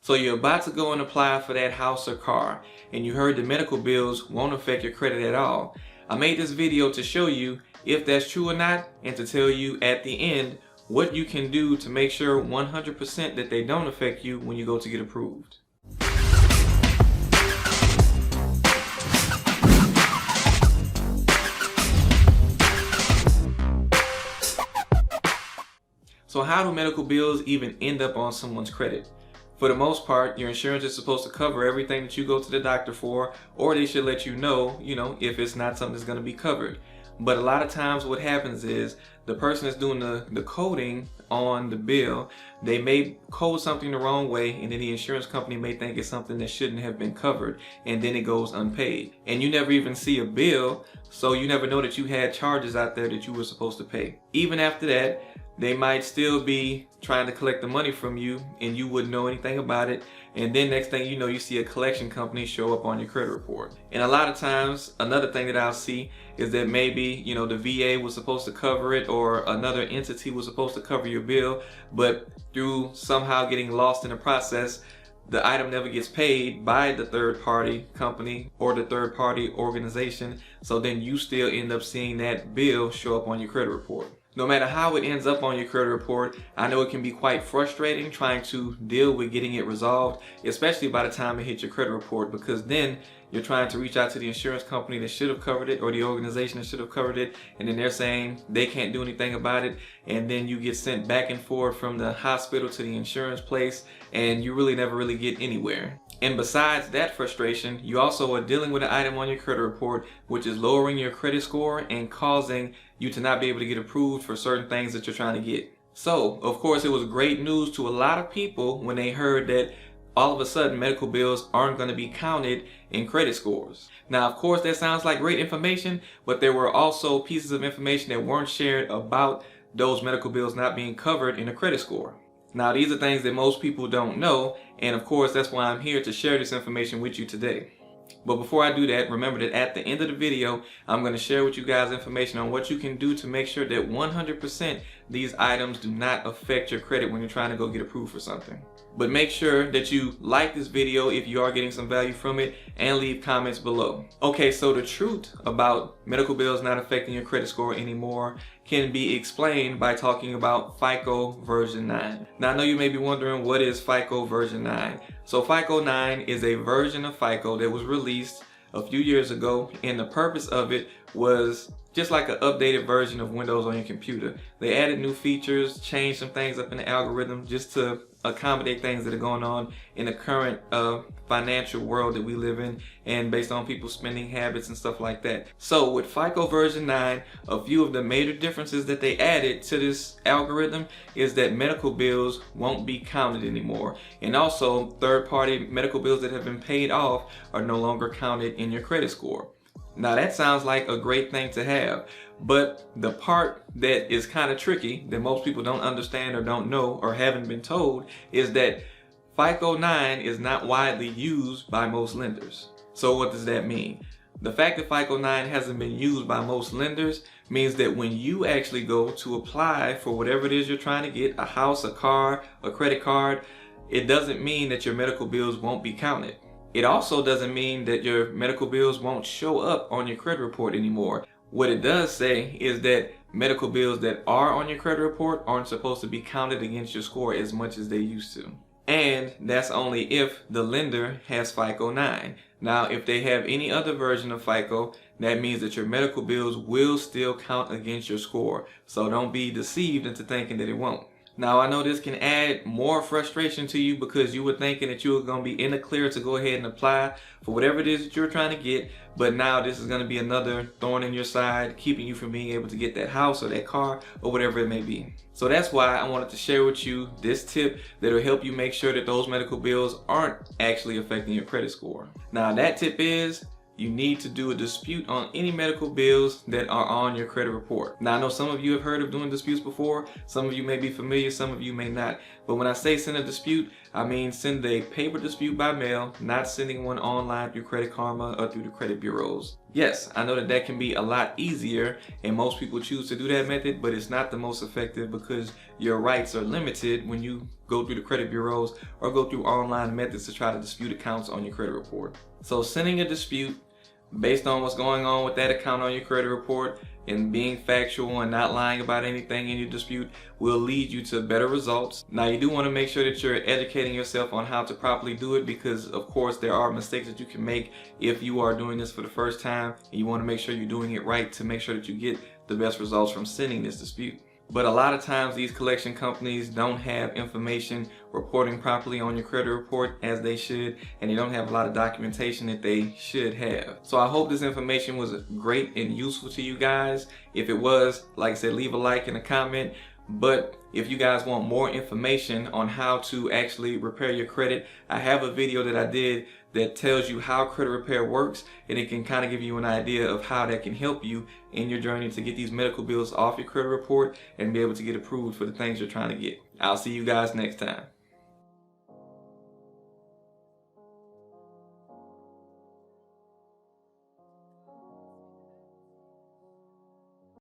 So you're about to go and apply for that house or car, and you heard the medical bills won't affect your credit at all. I made this video to show you if that's true or not, and to tell you at the end what you can do to make sure 100% that they don't affect you when you go to get approved. So how do medical bills even end up on someone's credit? For the most part, your insurance is supposed to cover everything that you go to the doctor for, or they should let you know, if it's not something that's going to be covered. But a lot of times what happens is the person that's doing the coding on the bill, they may code something the wrong way, and then the insurance company may think it's something that shouldn't have been covered, and then it goes unpaid. And you never even see a bill, so you never know that you had charges out there that you were supposed to pay. Even after that, they might still be trying to collect the money from you and you wouldn't know anything about it. And then next thing you know, you see a collection company show up on your credit report. And a lot of times, another thing that I'll see is that maybe, the VA was supposed to cover it, or another entity was supposed to cover your bill, but through somehow getting lost in the process, the item never gets paid by the third party company or the third party organization. So then you still end up seeing that bill show up on your credit report. No matter how it ends up on your credit report, I know it can be quite frustrating trying to deal with getting it resolved, especially by the time it hits your credit report, because then you're trying to reach out to the insurance company that should have covered it, or the organization that should have covered it, and then they're saying they can't do anything about it, and then you get sent back and forth from the hospital to the insurance place, and you really never really get anywhere. And besides that frustration, you also are dealing with an item on your credit report which is lowering your credit score and causing you to not be able to get approved for certain things that you're trying to get. So, of course, it was great news to a lot of people when they heard that all of a sudden medical bills aren't going to be counted in credit scores. Now, of course, that sounds like great information, but there were also pieces of information that weren't shared about those medical bills not being covered in a credit score. Now, these are things that most people don't know, and of course, that's why I'm here to share this information with you today. But before I do that, remember that at the end of the video, I'm going to share with you guys information on what you can do to make sure that 100% these items do not affect your credit when you're trying to go get approved for something. But make sure that you like this video if you are getting some value from it, and leave comments below. Okay, so the truth about medical bills not affecting your credit score anymore can be explained by talking about FICO version 9. Now, I know you may be wondering, what is FICO version 9? So FICO 9 is a version of FICO that was released a few years ago, and the purpose of it was just like an updated version of Windows on your computer. They added new features, changed some things up in the algorithm just to accommodate things that are going on in the current financial world that we live in, and based on people's spending habits and stuff like that. So with FICO version 9, a few of the major differences that they added to this algorithm is that medical bills won't be counted anymore, and also third-party medical bills that have been paid off are no longer counted in your credit score. Now, that sounds like a great thing to have, but the part that is kind of tricky, that most people don't understand or don't know or haven't been told, is that FICO 9 is not widely used by most lenders. So what does that mean? The fact that FICO 9 hasn't been used by most lenders means that when you actually go to apply for whatever it is you're trying to get, a house, a car, a credit card, it doesn't mean that your medical bills won't be counted. It also doesn't mean that your medical bills won't show up on your credit report anymore. What it does say is that medical bills that are on your credit report aren't supposed to be counted against your score as much as they used to. And that's only if the lender has FICO 9. Now, if they have any other version of FICO, that means that your medical bills will still count against your score. So don't be deceived into thinking that it won't. Now, I know this can add more frustration to you because you were thinking that you were going to be in the clear to go ahead and apply for whatever it is that you're trying to get, but now this is going to be another thorn in your side, keeping you from being able to get that house or that car or whatever it may be. So that's why I wanted to share with you this tip that will help you make sure that those medical bills aren't actually affecting your credit score. Now, that tip is, you need to do a dispute on any medical bills that are on your credit report. Now, I know some of you have heard of doing disputes before. Some of you may be familiar, some of you may not. But when I say send a dispute, I mean send a paper dispute by mail, not sending one online through Credit Karma or through the credit bureaus. Yes, I know that that can be a lot easier and most people choose to do that method, but it's not the most effective because your rights are limited when you go through the credit bureaus or go through online methods to try to dispute accounts on your credit report. So sending a dispute based on what's going on with that account on your credit report and being factual and not lying about anything in your dispute will lead you to better results. Now, you do want to make sure that you're educating yourself on how to properly do it because, of course, there are mistakes that you can make if you are doing this for the first time, and you want to make sure you're doing it right to make sure that you get the best results from sending this dispute. But a lot of times these collection companies don't have information reporting properly on your credit report as they should, and they don't have a lot of documentation that they should have. So I hope this information was great and useful to you guys. If it was, like I said, leave a like and a comment. But if you guys want more information on how to actually repair your credit, I have a video that I did that tells you how credit repair works, and it can kind of give you an idea of how that can help you in your journey to get these medical bills off your credit report and be able to get approved for the things you're trying to get. I'll see you guys next time.